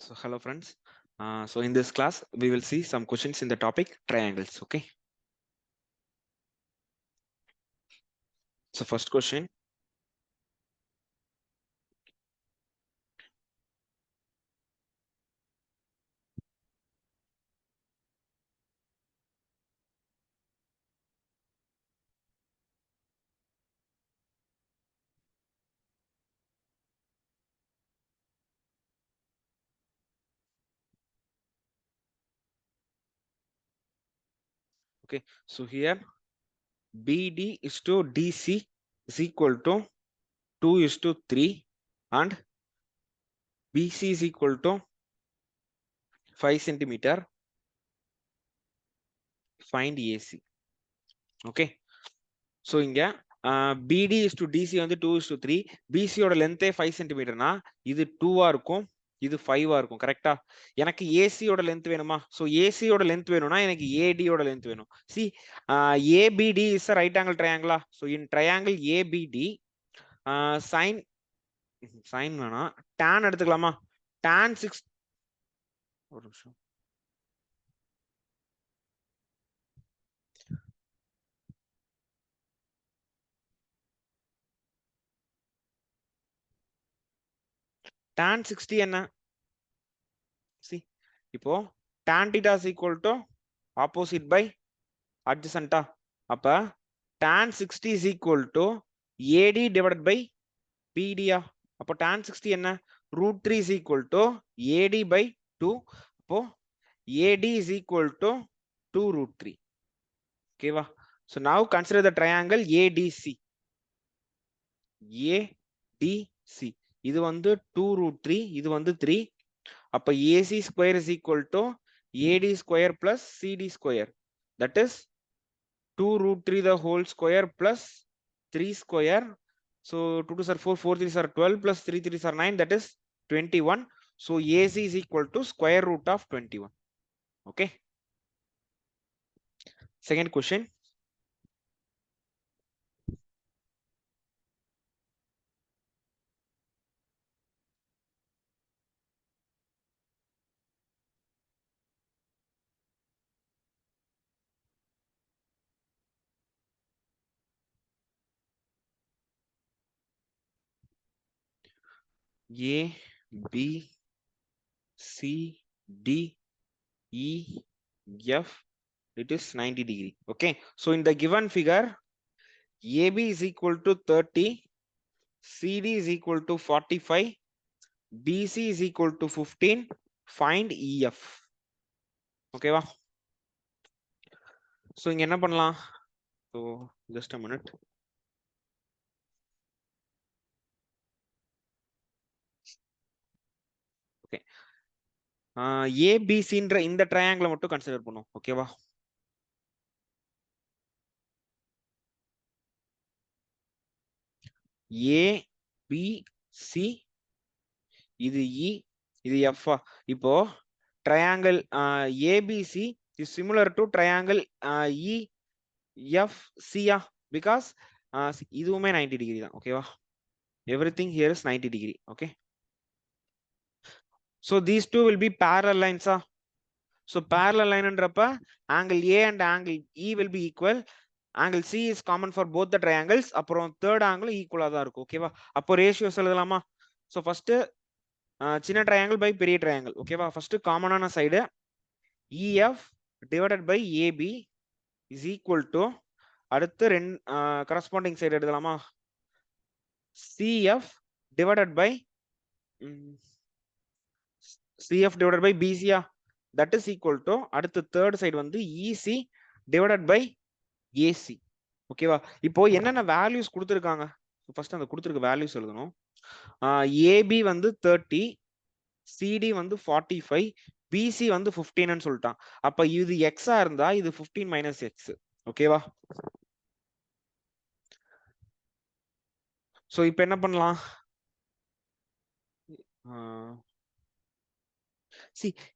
So hello friends. So in this class we will see some questions in the topic triangles. Okay. So first question. Okay. So here BD is to DC is equal to 2:3 and BC is equal to 5 centimeter. Find AC. Okay. So inga BD is to DC வந்து 2:3. BC ஓட length 5 centimeterனா இது 2 இருக்கும். இது 5 இருக்கும் கரெக்டா. எனக்கு AC ஓட length வேணுமா? சோ AC ஓட லென்த் வேணும்னா எனக்கு AD ஓட லென்த் வேணும். See ABD is a right angle triangle. So in triangle ABD sin வேணா tan எடுத்துக்கலாமா? tan 6 ஒரு நிமிஷம். tan 60 என்ன? See இப்போ tan theta is equal to opposite by adjacent. அப்ப tan 60 is equal to AD divided by BD. அப்போ tan 60 என்ன? √3 is equal to AD by 2. அப்போ AD is equal to 2√3. Okay va? So now consider the triangle ADC. ADC. இது வந்து 2√3. இது வந்து 3. அப்ப AC square is equal to AD square plus CD square. That is 2√3 the whole square plus 3 square. So 2 2s are 4, 4 3s are 12 plus 3 3s are 9. That is 21. So AC is equal to square root of 21. Okay. Second question. A, B, C, D, E, F. It is 90 degree. Okay. So in the given figure, AB is equal to 30, CD is equal to 45, BC is equal to 15. Find EF. Okay va? So இங்க என்ன பண்ணலாம்? So just a minute. Okay. ABC ன்ற இந்த ட்ரையாங்கிளை மட்டும் consider பண்ணும். ஓகேவா? ABC இது E இது F. இப்போ triangle ABC is similar to triangle EFC because இதுவுமே 90 degree தான். ஓகேவா? Everything here is 90 degree. Okay. So these two will be parallel lines. So parallel line என்றப்ப angle A and angle E will be equal. Angle C is common for both the triangles. அப்புறம் third angle equal தான் இருக்கும். ஓகேவா? அப்போ ratios எழுதலாமா? So first சின்ன triangle by பெரிய triangle. ஓகேவா? First காமனான side EF divided by AB is equal to அடுத்து corresponding side எடுக்கலாமா? CF divided by BC. That is equal to அடுத்து third side வந்து EC divided by AC. ஓகேவா? இப்போ என்னென்ன வேல்யூஸ் கொடுத்திருக்காங்க? ஃபர்ஸ்ட் அந்த கொடுத்திருக்க வேல்யூஸ் எழுதணும். AB வந்து 30, CD வந்து 45, BC வந்து 15 ன்னு சொல்லிட்டான். அப்ப இது x இருந்தா இது 15 minus x. ஓகேவா? சோ இப்போ என்ன பண்ணலாம்?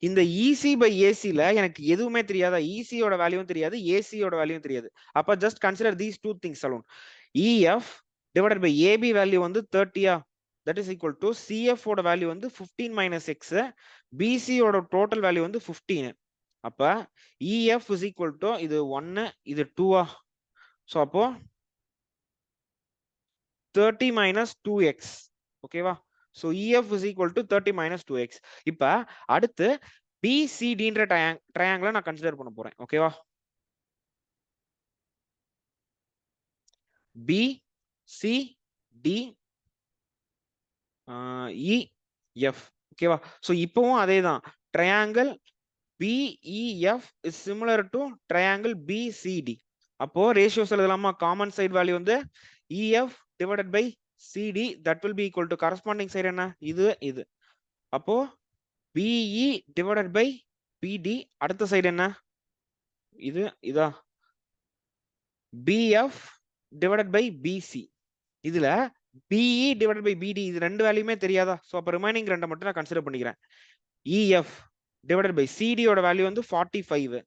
இந்த EC by AC ல எனக்கு எதுவுமே தெரியாதா? EC ஓட வேல்யூவும் தெரியாது, AC ஓட வேல்யூவும் தெரியாது. அப்ப just consider these two things alone. EF divided by AB value வந்து 30. that is equal to CF ஓட வேல்யூ வந்து 15 minus x, BC ஓட டோட்டல் வேல்யூ வந்து 15. அப்ப EF is equal to இது 1 இது 2 சோ அப்போ 30 minus 2x. ஓகேவா? So EF is equal to 30 minus 2x. இப்ப அடுத்து BCDன்ற ட்ரையாங்கிளை நான் கன்சிடர் பண்ண போறேன். ஓகேவா? BCD EF. ஓகேவா? சோ இப்பவும் அதேதான். Triangle BEF is similar to triangle BCD. அப்போ ரேஷியோஸ் எழுதலாமா? காமன் சைடு வேல்யூ வந்து EF divided by CD, that will be equal to corresponding side என்ன? இது. அப்போ BE divided by BD, அடுத்த சைடு என்ன? இதா BF divided by BC. இதுல BE divided by BD இது ரெண்டு வேல்யூமே தெரியாதா? சோ அப்ப ரிமைனிங் ரெண்டை மட்டும் நான் கன்சிடர் பண்ணிக்கிறேன். EF divided by CD ஓட வேல்யூ வந்து 45,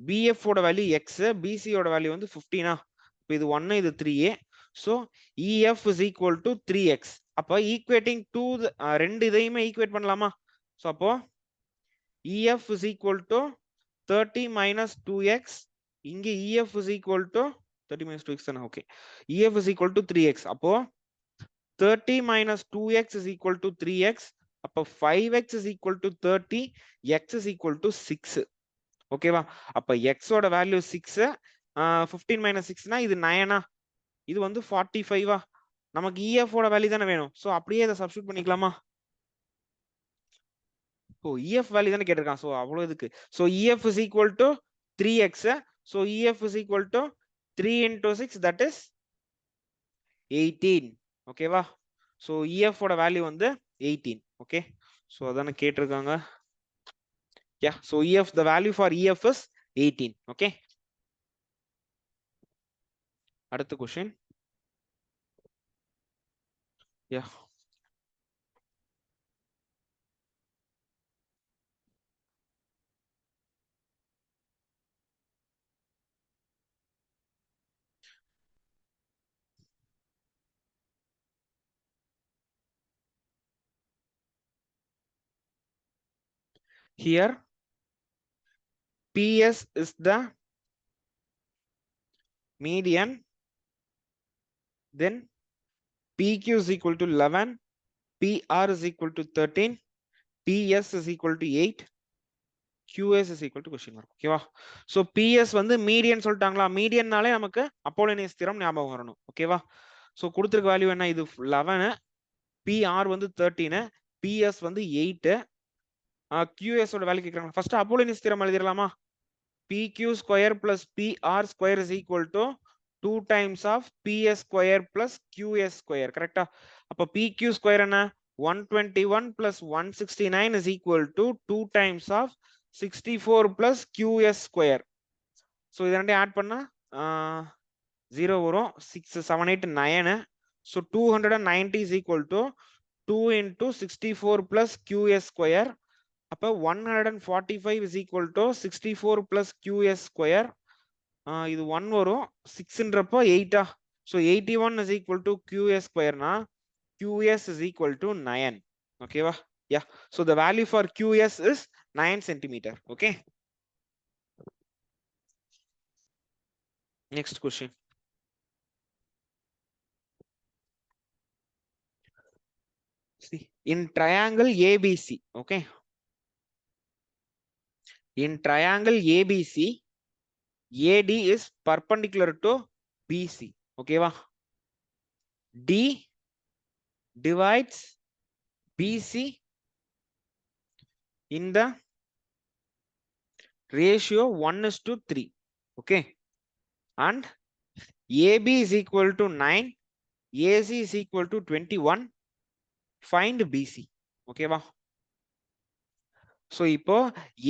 BF ஓட வேல்யூ x, BC ஓட வேல்யூ வந்து 15. இப்போ இது 1 இது 3. So EF is equal to 3x. அப்போ ஈக்குவேட்டிங் டு ரெண்டு இதையுமே ஈக்குவேட் பண்ணலாமா? சோ அப்போ EF is equal to 30 minus 2x. இங்க EF is equal to 30 minus 2x தானே? Okay. EF is equal to 3x. அப்போ 30 minus 2x is equal to 3x. அப்போ 5x is equal to 30, x is equal to 6. ஓகேவா? அப்ப x ஓட value 6, 15 minus 6னா இது 9. இது வந்து 45. நமக்கு EF ஓட வேல்யூ தானே வேணும். சோ அப்படியே இதை சப்ஸ்டிட்யூட் பண்ணிக்கலாமா? ஓ EF வேல்யூ தானே கேட்டிருக்கான். சோ அவ்வளவு இதுக்கு. So EF is equal to 3x. So EF is equal to 3 into 6, that is 18. ஓகேவா? சோ EF ஓட வேல்யூ வந்து 18. ஓகே. சோ அதானே கேட்டிருக்காங்க. Yeah, so EF, the value for EF is 18. Okay. அடுத்த question. Yeah. Here PS is the median, then PQ is equal to 11, PR is equal to 13, PS is equal to 8, QS is equal to question mark. ஓகேவா? So PS வந்து median சொல்லிட்டாங்களா? மீடியன்னாலே நமக்கு Apollonius theorem ஞாபகம் வரணும். ஓகேவா? So கொடுத்திருக்க value என்ன? இது 11, PR வந்து 13, PS வந்து 8, QS ஓட வேல்யூ கேக்குறாங்க. ஃபர்ஸ்ட் அப்போலோனியஸ் தியரம் எழுதிரலாமா? PQ square plus PR square is equal to 2 times of PS square plus QS square. Correct? அப்ப PQ square என்ன? 121 plus 169 is equal to 2 times of 64 plus QS square. So இது ரெண்டையும் add பண்ணா 0 வரும். 6, 7, 8, 9. So 290 is equal to 2 into 64 plus QS square. அப்ப 145 is equal to 64 plus QS square. இது 1 வரும். 6ன்றப்போ 8. So 81 is equal to QS square na QS is equal to 9. Okay va? Yeah. So the value for QS is 9 centimeter. Okay. Next question. See, in triangle ABC, okay. In triangle ABC, AD is perpendicular to BC. Okay va? D divides BC in the ratio 1:3. Okay. And AB is equal to 9, AC is equal to 21. Find BC. Okay va? So இப்போ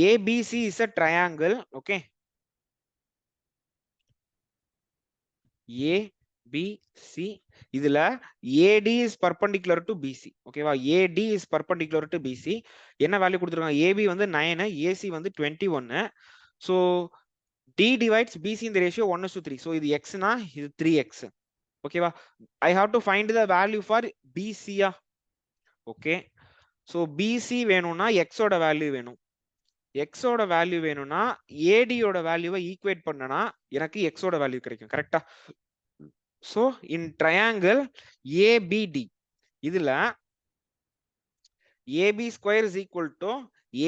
ABC is a triangle. Okay. ABC இதுல AD is perpendicular to BC. Okay va? AD is perpendicular to BC. என்ன value கொடுத்திருக்காங்க? AB வந்து 9, AC வந்து 21. So D divides BC in the ratio 1:3. So இது x na, இது 3x. Okay va? I have to find the value for BC. Okay. So BC வேணும்னா எக்ஸோட value வேணும். எக்ஸோட வேல்யூ வேணும்னா ஏடியோட வேல்யூவை ஈக்குவேட் பண்ணனா எனக்கு எக்ஸோட வேல்யூ கிடைக்கும். கரெக்டா? ஸோ இன் ட்ரையாங்கிள் ஏபிடி இதுல AB square is equal to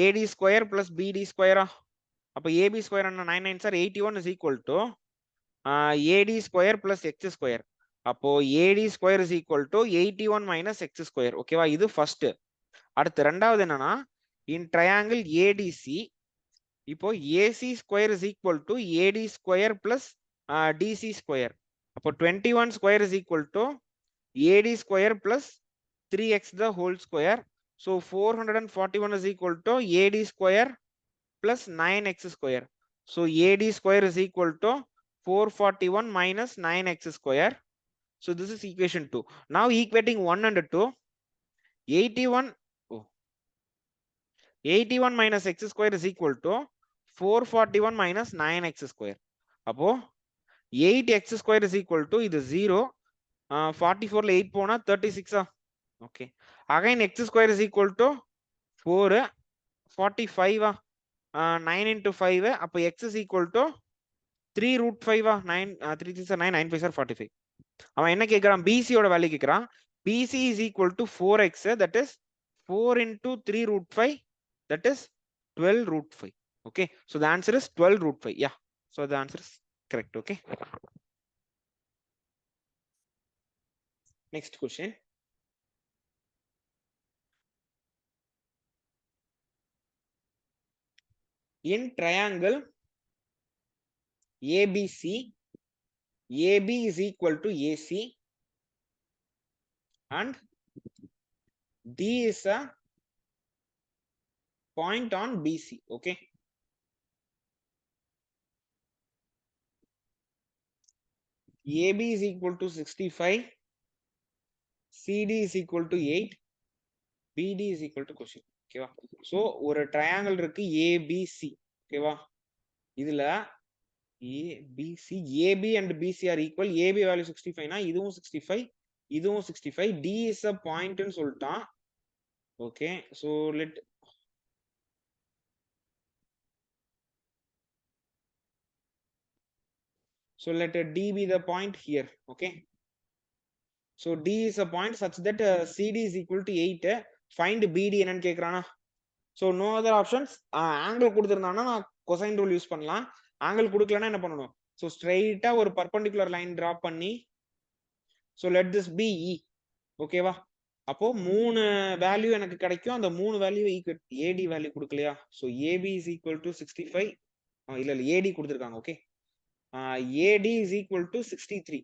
AD square plus BD ஸ்கொயரா? அப்போ AB square 9 9 sir 81 is equal to AD square plus x square. அப்போ AD square is equal to 81 minus x square. ஓகேவா? இது first. அடுத்து ரெண்டாவது என்னன்னா in triangle ADC இப்போ AC square is equal to AD square plus DC square. அப்போ 21 square is equal to AD square plus 3x the whole square. So 441 is equal to AD square plus 9x square. So AD square is equal to 441 minus 9x square. So this is equation 2. Now equating 1 and 2, 81 minus x square is equal to 441 minus 9x square. Appo 8x square is equal to இது 0. 44 ல 8 போனா 36. Okay. Again x square is equal to 4. 45. 9 into 5. அப்போ x is equal to 3 root 5. 9 3 6 9 9 5 45. அவன் என்ன கேக்குறான்? BC ஓட value கேக்குறான். BC is equal to 4x, that is 4 into 3 root 5, that is 12 root 5. Okay, so the answer is 12 root 5. Yeah, so the answer is correct. Okay, next question. In triangle ABC, AB is equal to AC and D is a point on BC. Okay, AB is equal to 65, CD is equal to 8, BD is equal to question. ஓகேவா? So ஒரு triangle இருக்கு ABC. ஓகேவா? இதுல ABC, AB and BC are equal. AB value 65 னா இதுவும் 65, இதுவும் 65. D is a point ன்னு சொல்லிட்டான். Okay, so let D be the point here. Okay, so D is a point such that CD is equal to 8. Find BD என்னன்னு கேக்குறானா? So no other options. Angle கொடுத்திருந்தானா நான் cosine rule use பண்ணலாம். Angle கொடுக்கலனா என்ன பண்ணணும்? So straight ஒரு perpendicular line draw பண்ணி, so let this be E. ஓகேவா? அப்போ மூணு வேல்யூ எனக்கு கிடைக்கும். அந்த மூணு வேல்யூ ஈக்குவல் AD வேல்யூ கொடுக்கலையா? So AB is equal to 65. இல்ல AD கொடுத்திருக்காங்க. Okay, AD is equal to 63.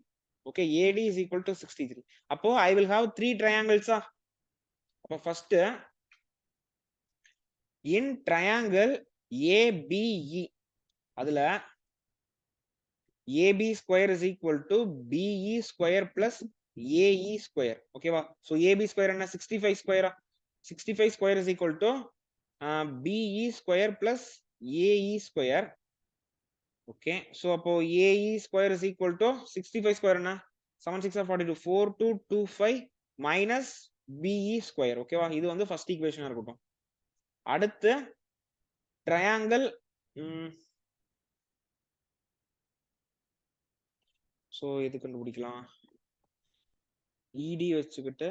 Okay, AD is equal to 63. அப்போ I will have 3 triangles. அப்போ first in triangle ABE அதுல AB square is equal to BE square plus AE square. ஓகேவா? So AB square என்ன? 65 square. 65 square is equal to BE square plus AE square. Okay, so அப்போ AE square is equal to 65 square என்ன? 7 6 42, 4225 minus BE square. ஓகேவா? இது வந்து first equation இருக்கட்டும். அடுத்து triangle so எது கண்டுபிடிக்கலாம்? ED வச்சுக்கிட்டு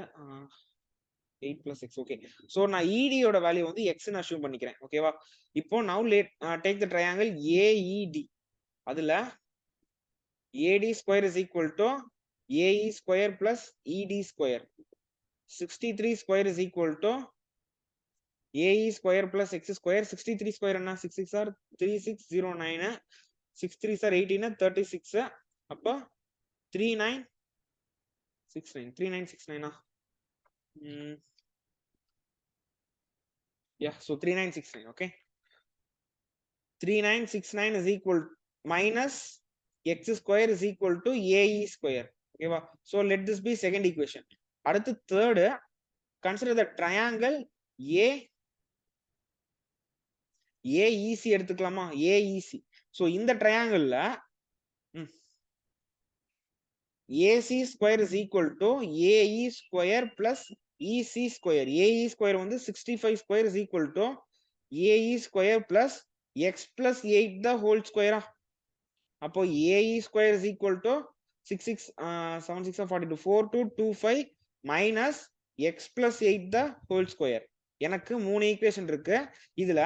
8 plus x. okay, so நான் ED யோட வேல்யூ வந்து x ன்னு அஸ்யூம் பண்ணிக்கிறேன். ஓகேவா? இப்போ now take the triangle AED. அதுல AD square is equal to AE square plus ED square. 63 square is equal to AE square plus x square. 63 square என்ன? 6 6 are 3609, 6 3 are 18, 36. அப்போ 3969. Yeah, so 3969. Okay, 3969 is equal minus x square is equal to AE square. Okay, so let this be second equation. அடுத்து third, consider the triangle AEC எடுத்துக்கலாமா? AEC. so இந்த triangle AC square is equal to AE square plus EC square. AE square வந்து 65 square is equal to AE square plus X plus 8 the whole square. அப்போ AE square is equal to 7 6 42 4225 minus X plus 8 the whole square. எனக்கு 3 equation இருக்கு. இதுல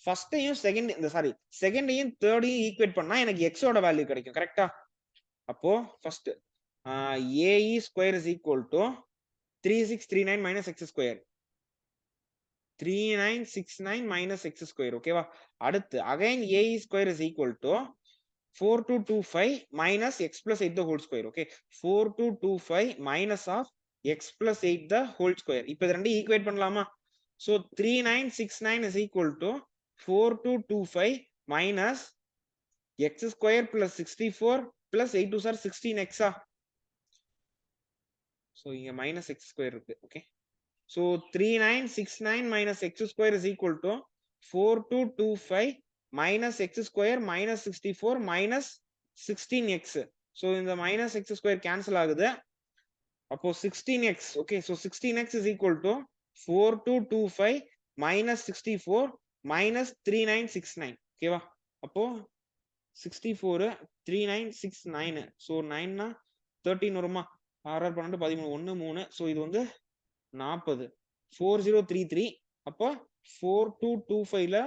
ஃபர்ஸ்டையும் செகண்டையும் தேர்டையும் equate பண்ணா எனக்கு X ஓட value கிடைக்கும். கரெக்டா? அப்போ first AE square is equal to 3639 minus X square. 3969 minus X square. ஓகேவா? அடுத்து again AE square is equal to 4225 minus X plus 8 the whole square. Okay, 4225 minus of X plus 8 the whole square. இப்போ இது ரெண்டு equate பண்ணலாமா? So 3969 is equal to 4225 minus X square plus 64 plus 8 2s are 16X. So இங்க minus X square இருக்கு. Okay, so 3969 minus X square is equal to 4225 minus X square minus 64 minus 16X. So in the minus X square cancel ஆகுது. அப்போ 16X. Okay, so 16X is equal to 4225 minus 64 minus 3969. ஓகேவா? அப்போ 64 3969. So 9 னா 13 வருமா? 6 12 13 1 3. So இது வந்து 40 4033. அப்போ 4225ல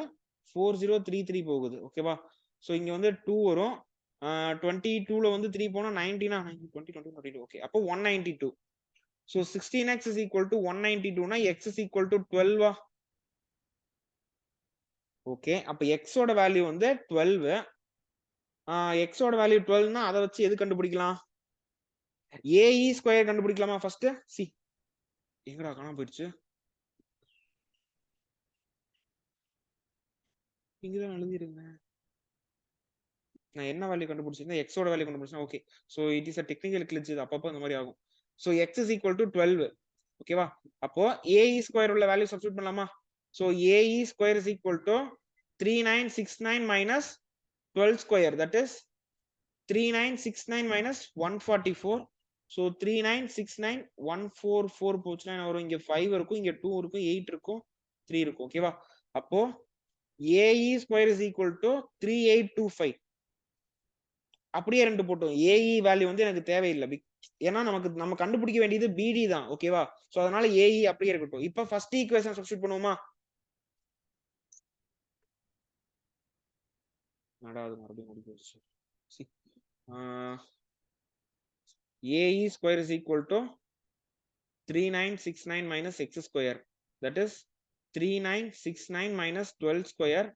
4033 போகுது. ஓகேவா? சோ இங்க வந்து 2 வரும். 22ல வந்து 3 போனா 19 20 20 22. ஓகே, அப்போ 192. So 16x is equal to 192 னா x is equal to 12. Okay, அப்ப x ஓட வேல்யூ வந்து 12. x ஓட வேல்யூ 12 னா அத வச்சு எது கண்டுபிடிக்கலாம்? AE ஸ்கொயர் கண்டுபிடிக்கலாமா ஃபர்ஸ்ட்? சி எங்கடா காணாம போயிடுச்சு? இங்கதான் எழுதிருங்க. நான் என்ன வேல்யூ கண்டுபிடிச்சிருந்தேன்? x ஓட வேல்யூ கண்டுபிடிச்சேன். Okay, so it is a technical glitch. இது அப்பப்ப இந்த மாதிரி ஆகும். So x is equal to 12. ஓகேவா? அப்போ AE ஸ்கொயர் உள்ள வேல்யூ சப்ஸ்டிட்யூட் பண்ணலாமா? So AE square is equal to 3969 minus 12 square, that is 3969 minus 144. so 3969 144 போச்சுனா வரும். இங்க 5 இருக்கும், இங்க 2 இருக்கும், 8 இருக்கும், 3 இருக்கும். ஓகேவா? அப்போ AE square is equal to 3825. அப்படியே ரெண்டு போட்டோம். AE வேல்யூ வந்து எனக்கு தேவையில்லை, ஏன்னா நம்ம கண்டுபிடிக்க வேண்டியது BD தான். ஓகேவா? சோ அதனால AE அப்படியே இருக்கட்டும். இப்ப ஃபர்ஸ்ட் ஈக்குவேஷன் சப்ஸ்டிட்யூட் பண்ணுவோமா? நடாது மறுபடியும் முடிஞ்சு போச்சு. AE square is equal to 3969 minus X square, that is 3969 minus 12 square.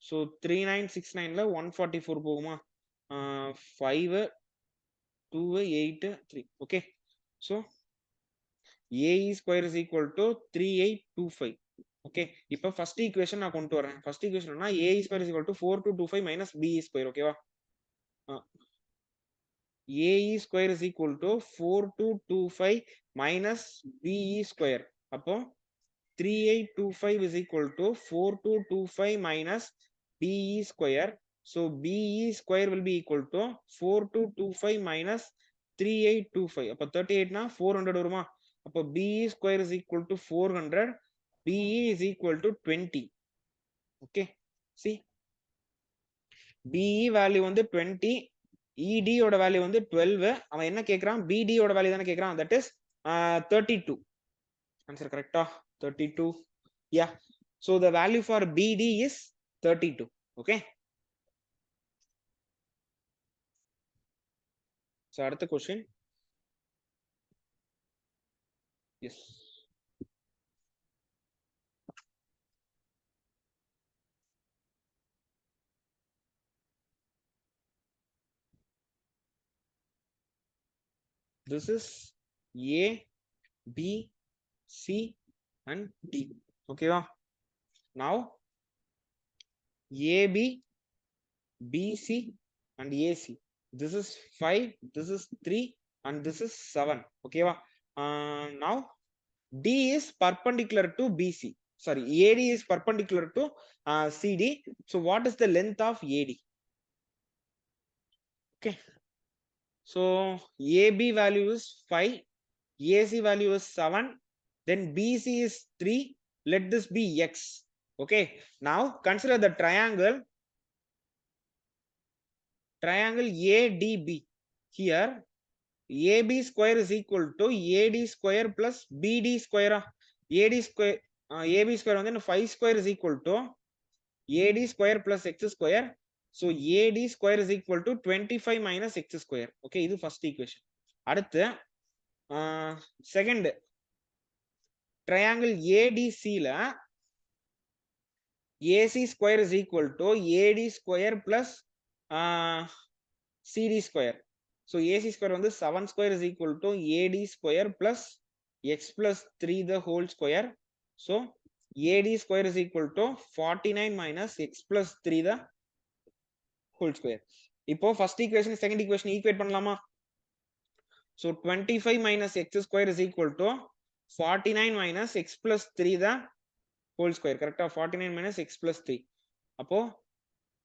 so 3969ல 144 போகுமா? 5 2 8 3. okay, so AE square is equal to 3825. okay, இப்போ ஃபர்ஸ்ட் ஈக்குவேஷன் நான் கொண்டு வரேன். ஃபர்ஸ்ட் ஈக்குவேஷன்னா AE square is equal to 4225 minus BE square. ஓகேவா? AE square is equal to 4225 minus BE square. அப்போ 3825 is equal to 4225 minus BE square. So BE square will be equal to 4225 minus 3825. அப்போ 38 னா 400 வருமா? அப்போ BE square is equal to 400. BE is equal to 20. okay, see, BE value வந்து 20, ED ஓட value வந்து 12. அவன் என்ன கேக்குறான்? BD ஓட வேல்யூ தானே கேக்குறான். that is 32. ஆன்சர் கரெக்டா? 32. yeah, so the value for BD is 32. okay, so அடுத்த question. yes, this is A, B, C and D. okay வா? now AB, BC and AC, this is 5, this is 3 and this is 7. okay வா? now D is perpendicular to BC. Sorry, AD is perpendicular to CD. So what is the length of AD? okay, so AB value is 5, AC value is 7, then BC is 3. Let this be X. Okay, now consider the triangle ADB. Here AB square is equal to AD square plus BD square. AD square AB square வந்து 5 square is equal to AD square plus X square. So AD square is equal to 25 minus X square. Okay, இது first equation. அடுத்து second triangle ADC ல AC square is equal to AD square plus CD square. So AC square வந்து 7 square is equal to AD square plus X plus 3 the whole square. So AD square is equal to 49 minus X plus 3 the whole square. இப்போ first equation second equation equate பண்ணலாமா? So 25 minus X square is equal to 49 minus X plus 3 the whole square. Correct? 49 minus X plus 3. அப்போ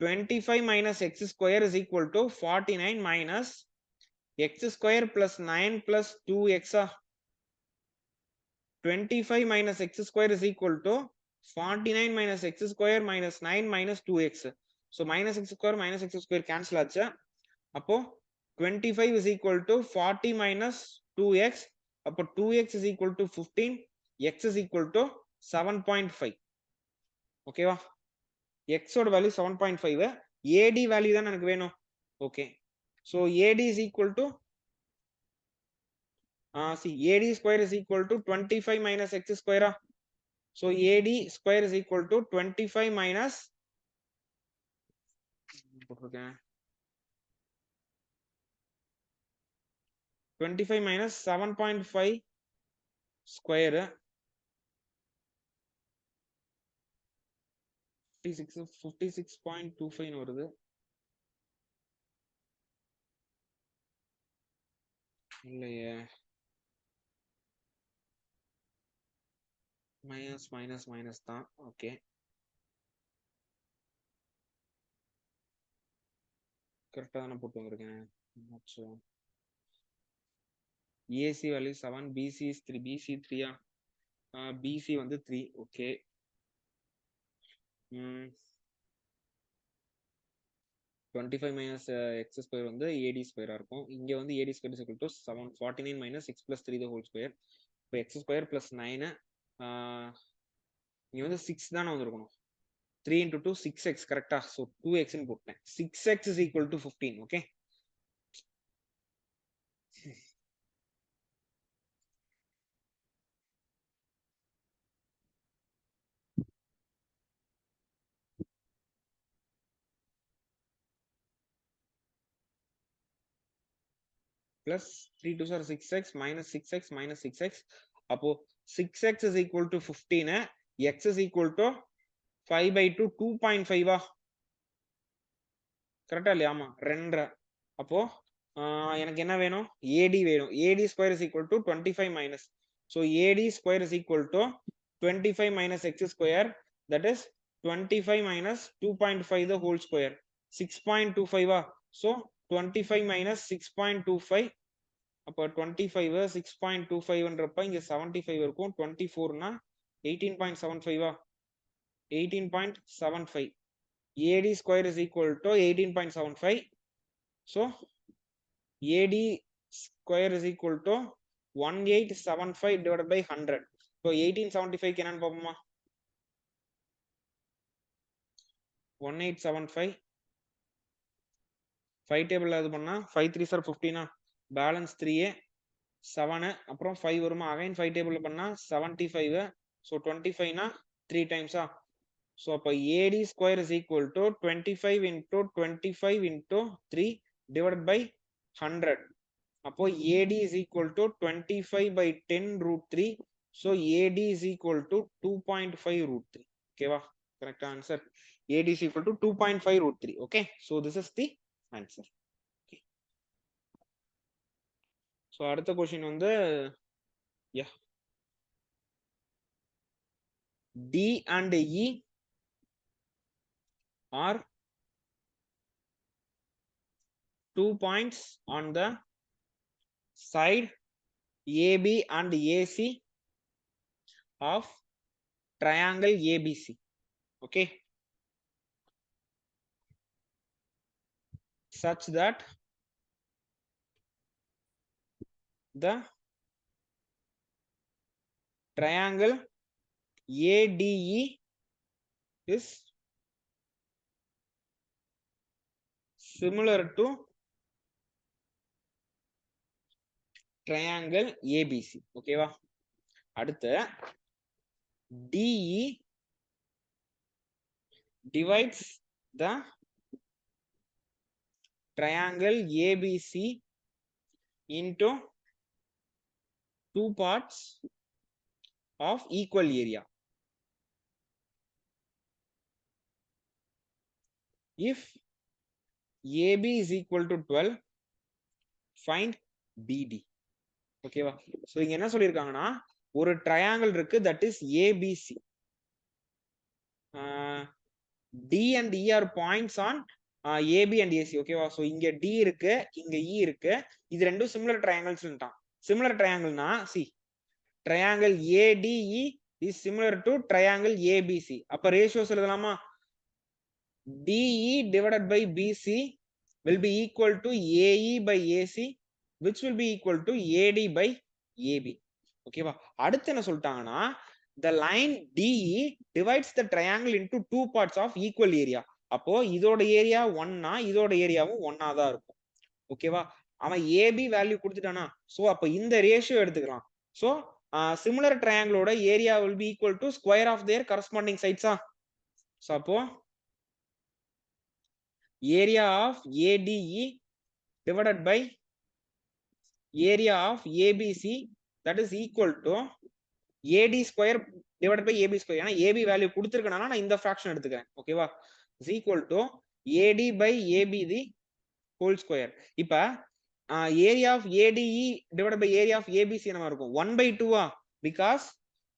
25 minus X square is equal to 49 minus X square plus 9 plus 2X. 25 minus X square is equal to 49 minus X square minus 9 minus 2X. So minus X square cancel ஆச்சு. அப்போ 25 is equal to 40 minus 2X. அப்போ 2X is equal to 15. X is equal to 7.5. ஓகேவா? X ஓட value 7.5. AD value தான் எனக்கு வேணும். Okay, so AD is equal to see AD square is equal to 25 minus X square. So AD square is equal to 25 minus 25 minus 7.5 square 56.25 வருது. இல்லையே, minus minus minus தான். Okay, கரெக்டா தானே போட்டு வந்திருக்கேன். AC value 7, BC is 3. BC 3 BC வந்து 3. Okay, 25 minus X square வந்து AD square இருக்கும். இங்க வந்து AD square is equal to 749 minus X plus 3 the whole square. இப்போ X square plus 9 இங்க வந்து 6 தானே வந்திருக்கணும். 3 into 2 6x. கரெக்டா? ஸோ 2x ன்னு போட்டேன். 6x is equal to 15. Okay, plus 3 2 are 6x minus 6x minus 6x. அப்போ 6x is equal to 15. X is equal to 5/2 2.5. கரெக்டா இல்லையா? ஆமா, 2. அப்போ எனக்கு என்ன வேணும்? AD வேணும். AD square is equal to 25 minus. So AD square is equal to 25 minus X square, that is 25 minus 2.5 the whole square. 6.25. So 25 minus 6.25. அப்போ 25 6.25ன்றப்ப இங்க 75 இருக்கும். 24னா 18.75. 18.75. AD square is equal to 18.75. So AD square is equal to 1875 divided by 100. So 1875 என்னன்னு பாப்போமா? 1875 5 டேபிள்ல இது பண்ணா 5 3s are 15. Balance 3a 7 அப்புறம் 5 வருமா? அகைன் 5 டேபிள்ல பண்ணா 75. so 25 னா 3 times. so அப்ப AD square is equal to 25 into 25 into 3 divided by 100. அப்போ AD is equal to 25 by 10 root 3. so AD is equal to 2.5 root 3. ஓகேவா? Correct answer. AD is equal to 2.5 root 3. okay, so this is the answer. okay, so அடுத்த question வந்து D and E are 2 points on the side AB and AC of triangle ABC. Okay, such that the triangle ADE is similar to triangle ABC. ஓகேவா? அடுத்து DE divides the triangle ABC into two parts of equal area. If AB is equal to 12, find BD. ஓகேவா? So இங்க என்ன சொல்லிருக்காங்கன்னா ஒரு triangle இருக்கு that is ABC. D and E are points on AB and AC. ஓகேவா? So இங்க D இருக்கு, இங்க E இருக்கு. இது ரெண்டும் சிமிலர் ட்ரையாங்கிள்ஸ்ன்றான். சிமிலர் ட்ரையாங்கிள்னா see triangle ADE is similar to triangle ABC. அப்ப ரேஷியோஸ் எழுதலாமா? DE divided by BC will be equal to AE by AC, which will be equal to AD by AB. ஓகேவா? அடுத்து என்ன சொல்லிட்டாங்கன்னா the line DE divides the triangle into two parts of equal area. அப்போ இதோட area 1னா இதோட ஏரியாவும் 1ஆ தான் இருக்கும். ஓகேவா? அவன் AB வேல்யூ கொடுத்துட்டானா, சோ அப்ப இந்த ரேஷியோ எடுத்துக்கலாம். சோ சிமிலர் ட்ரையாங்கிளோட area will be equal to square of their corresponding sides. So அப்போ area of ADE divided by area of ABC, that is equal to AD square divided by AB square. ஏன்னா AB value கொடுத்திருக்கனால நான் இந்த fraction எடுத்துக்கிறேன். ஓகேவா? is equal to AD by AB the whole square. இப்ப area of ADE divided by area of ABC என்ன இருக்கும்? 1/2 because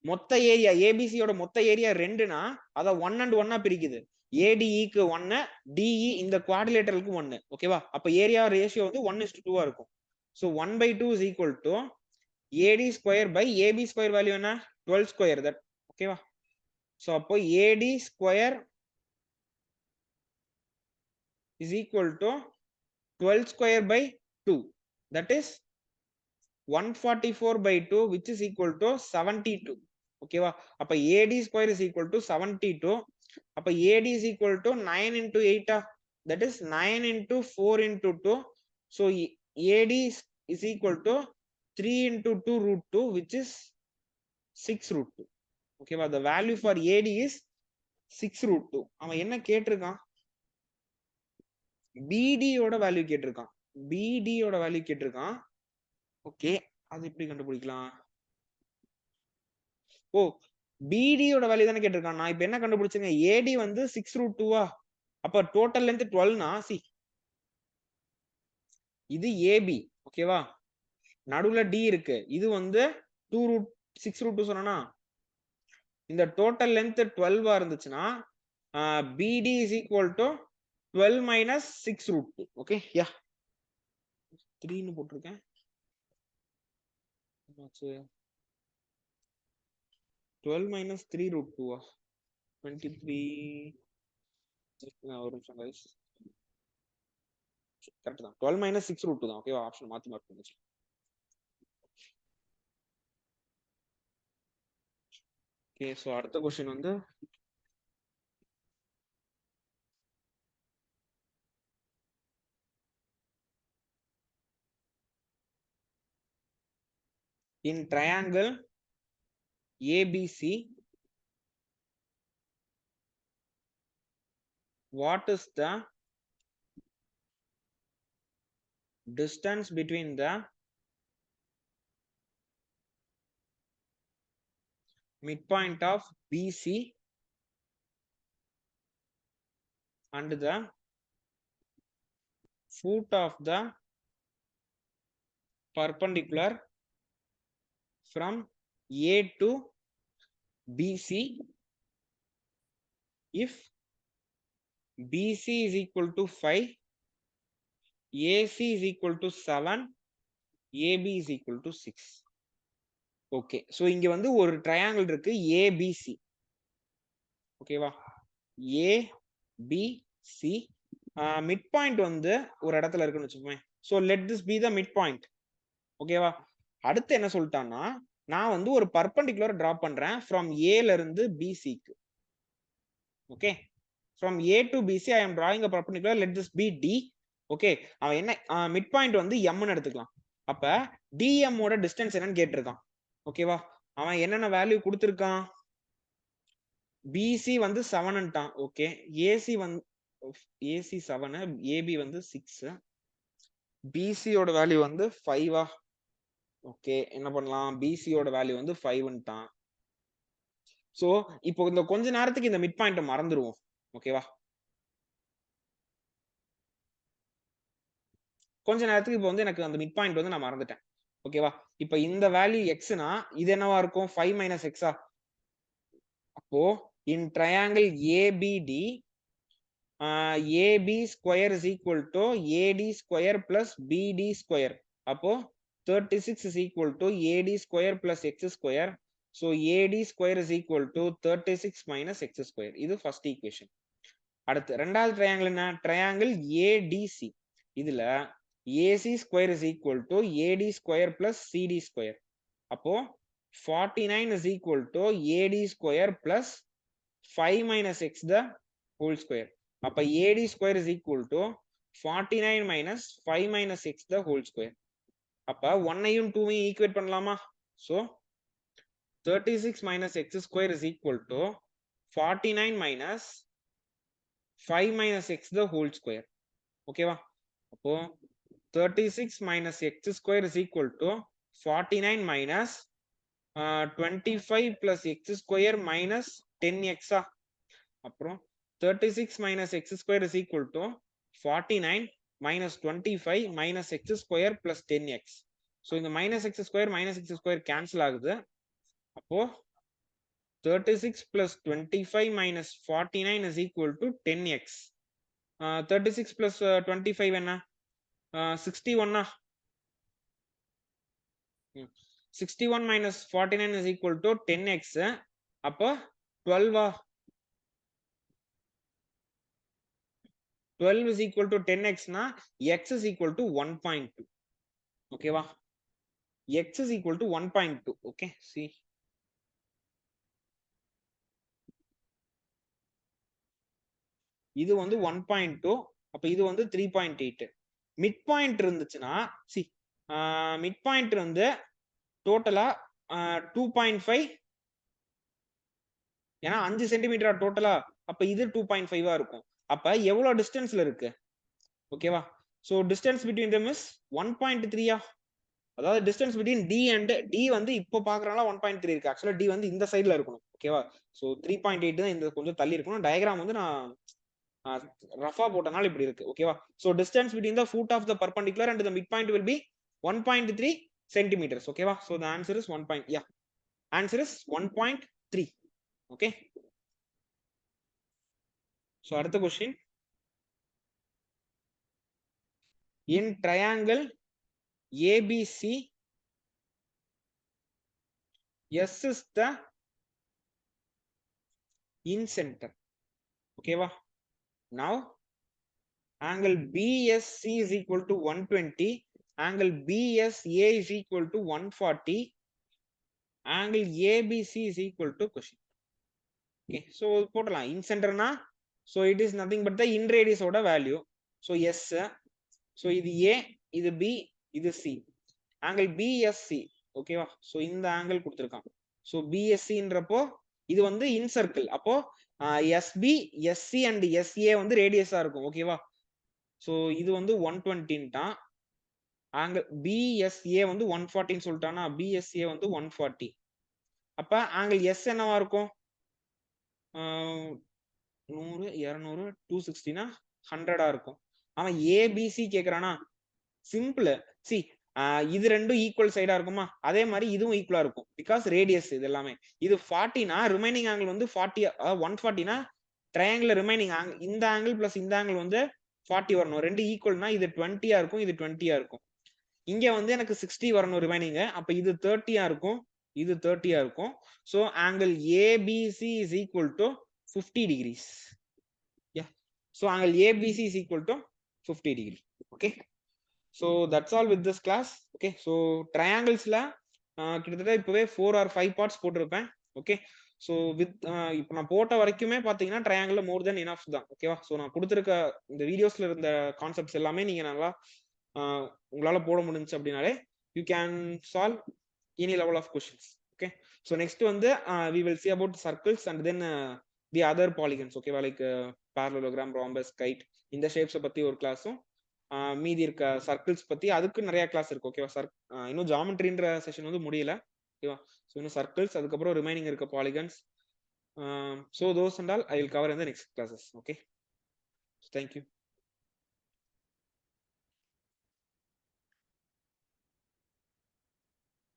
மொத்த area ABC யோட மொத்த ஏரியா 2னா அத 1 and 1 பிரிக்குது. ADE க்கு 1, DE இந்த குவாட்ரிலேட்டரலுக்கு 1. ஓகேவா? அப்ப ஏரியா ரேஷியோ வந்து 1:2 இருக்கும். So 1/2 is equal to AD square by AB square value என்ன? 12 square. that ஓகேவா? So அப்போ AD square is equal to 12 square by 2, that is 144/2, which is equal to 72. ஓகேவா? அப்ப AD square is equal to 72. அப்ப AD is equal to 9 into 8, that is 9 into 4 into 2. So AD is equal to 3 into 2 root 2, which is 6 root 2. ஓகேவா? the value for AD is 6 root 2. அவன் என்ன கேட்டிருக்கான்? BD யோட value கேட்டிருக்கான். BD யோட value கேட்டிருக்கான். Okay, அது எப்படி கண்டுபிடிக்கலாம்? ஓ, BD யோட வேல்யூ தானே கேட்டிருக்கான். நான் இப்ப என்ன கண்டுபிடிச்சேங்க? AD வந்து 6 root 2. அப்ப டோட்டல் லென்த் 12னா சி இது AB. ஓகேவா? நடுவுல D இருக்கு. இது வந்து 2 root 6 root 2 சொன்னா இந்த டோட்டல் லென்த் 12 இருந்துச்சுன்னா BD is equal to 12 minus 6 root 2. Okay, யா 3 ன்னு போட்டுருக்கேன். 12 minus 3 root 2 23. ஒரு நிமிஷம் guys. கரெக்ட் தான். 12 minus 6 root 2 தான். ஓகேவா? ஆப்ஷன் மாத்தி மார்க் பண்ணிச்சு. ஓகே, சோ அடுத்த क्वेश्चन வந்து in triangle ABC, what is the distance between the midpoint of BC and the foot of the perpendicular from A to BC if BC is equal to 5, AC is equal to 7, AB is equal to 6. Okay, so இங்க வந்து ஒரு triangle இருக்கு ABC. ஓகேவா, ABC mid point வந்து ஒரு இடத்துல இருக்குன்னு வச்சுக்கோங்க. So let this be the mid point. ஓகேவா, அடுத்து என்ன சொல்லிட்டான்னா, நான் வந்து ஒரு பர்பெண்டிகுலர் டிரா பண்றேன் ஃப்ரம் ஏல இருந்து பிசிக்கு. Okay, from A to BC I am drawing a perpendicular, let this be d. Okay, அவன் என்ன மிட் பாயிண்ட் வந்து m ன்னு எடுத்துக்கலாம். அப்ப dm ஓட டிஸ்டன்ஸ் என்னன்னு கேட்டிருக்கான். ஓகேவா, அவன் என்னென்ன வேல்யூ கொடுத்திருக்கான்? பிசி வந்து 7ன்ட்டான். ஓகே, ஏசி வந்து ஏசி 7, ஏபி வந்து 6, பிசியோட வேல்யூ வந்து 5. ஓகே, என்ன பண்ணலாம்? பிசியோட வேல்யூ வந்து 5ன்ட்டான். சோ இப்போ இந்த கொஞ்ச நேரத்துக்கு இந்த மிட் பாயிண்ட் மறந்துருவோம். ஓகேவா, கொஞ்ச நேரத்துக்கு இப்போ வந்து எனக்கு அந்த மிட் பாயிண்ட் வந்து நான் மறந்துட்டேன். ஓகேவா, இப்போ இந்த வேல்யூ எக்ஸ்னா இது என்னவா இருக்கும்? 5 மைனஸ் எக்ஸா? அப்போ இன் triangle APD AB square is equal to AD square plus BD square. அப்போ 36 is equal to AD square plus X square. So AD square is equal to 36 minus X square. இது first equation. அடுத்து ரெண்டாவது triangle என்ன? Triangle ADC. இதுல AC square is equal to AD square plus CD square. அப்போ 49 is equal to AD square plus 5 minus X the whole square. அப்ப AD square is equal to 49 minus 5 minus X the whole square. அப்ப 1ஐயும் 2ஐயும் equate பண்ணலாமா? So 36 minus X square is equal to 49 minus 5 minus X the whole square. ஓகேவா, அப்போ 36 minus X square is equal to 49 minus 25 plus X square minus 10X. அப்புறம் 36 minus X square is equal to 49 minus 25 minus X square plus 10X. So இந்த minus X square cancel ஆகுது. அப்போ 36 plus 25 minus 49 is equal to 10X. 36 plus 25 என்ன? 61. 61 minus 49 is equal to 10X. அப்போ 12. 12 is equal to 10X na X is equal to 1.2. ஓகேவா, X is equal to 1.2. okay, see, இது வந்து 1.2, அப்ப இது வந்து 3.8. மிட் பாயிண்ட் இருந்துச்சுன்னா சி மிட் பாயிண்ட் வந்து டோட்டலா 2.5, ஏன்னா 5 சென்டிமீட்டரா டோட்டலா, அப்ப இது 2.5 இருக்கும். அப்ப எவ்வளவு டிஸ்டன்ஸ்ல இருக்கு? ஓகேவா, so distance between them is 1.3. அதாவது distance between D and D வந்து இப்போ பாக்குறனால 1.3 இருக்கு. ஆக்சுவலா டி வந்து இந்த சைடுல இருக்கணும். ஓகேவா, சோ 3.8 தான் இந்த கொஞ்சம் தள்ளி இருக்கணும். டயக்ராம் வந்து நான் ரஃபா போட்டனால இப்படி இருக்கு. ஓகேவா, so distance between the foot of the perpendicular and the mid point will be 1.3 centimetres. ஓகேவா, so the answer is 1.3. Okay, so அடுத்த question. In triangle ABC S is the incenter. ஓகேவா, now angle BSC is equal to 120, angle BSA is equal to 140, angle ABC is equal to question. Okay, so போடலாம். இன்சென்டர்னா so it is nothing but the in radius ஓட value. so S, so இது A, இது B, இது C. angle BSC. ஓகேவா, so இந்த angle கொடுத்திருக்கான். so BSCன்றப்போ இது வந்து இன் circle. அப்போ SB, SC and SA வந்து ரேடியஸா இருக்கும். ஓகேவா, சோ இது வந்து 120ன்ட்டான். ஆங்கிள் BSA வந்து 140 சொல்லிட்டானா, BSA வந்து 140. அப்ப ஆங்கிள் S என்னவா இருக்கும்? 100, 200, 260 100 இருக்கும். அவன் ABC கேக்குறானா? சிம்பிள். சி இது ரெண்டும் ஈக்குவல் சைடா இருக்குமா? அதே மாதிரி இதுவும் ஈக்குவலா இருக்கும். பிகாஸ் ரேடியஸ் இது எல்லாமே. இது 40னா ரிமைனிங் ஆங்கிள் வந்து 40, 140னா ட்ரையாங்கிள் ரிமைனிங் ஆங்கிள் இந்த ஆங்கிள் பிளஸ் இந்த ஆங்கிள் வந்து 40 வரணும். ரெண்டு ஈக்குவல்னா இது 20 இருக்கும், இது 20 இருக்கும். இங்க வந்து எனக்கு 60 வரணும் ரிமைனிங். அப்ப இது 30 இருக்கும், இது 30 இருக்கும். So angle ABC is equal to 50 degrees. Yeah. So angle ABC is equal to 50 degree. Okay. So that's all with this class. Okay. So triangles la கிட்டத்தட்ட இப்பவே 4 or 5 parts போட்டிருப்பேன். ஓகே. ஸோ வித் இப்போ நான் போட்ட வரைக்குமே பார்த்தீங்கன்னா triangle மோர் தென் enough தான். ஓகேவா? ஸோ நான் கொடுத்துருக்க இந்த வீடியோஸ்ல இருந்த கான்செப்ட்ஸ் எல்லாமே நீங்க நல்லா உங்களால போட முடிஞ்சு அப்படின்னாலே you can solve any level of questions. Okay. So next வந்து we will see about circles and then the other polygons. ஓகேவா? லைக் parallelogram, rhombus, kite இந்த ஷேப்ஸை பத்தி ஒரு கிளாஸும் மீதி இருக்க சர்க்கிள்ஸ் பத்தி அதுக்கு நிறைய கிளாஸ் இருக்கு. ஓகேவா? இன்னும் ஜாமெட்ரின்ற செஷன் வந்து முடியல. ஓகேவா? ஸோ இன்னும் சர்க்கிள்ஸ், அதுக்கப்புறம் ரிமைனிங் இருக்க polygons. So those and all I will cover in the next classes. Okay. Thank you.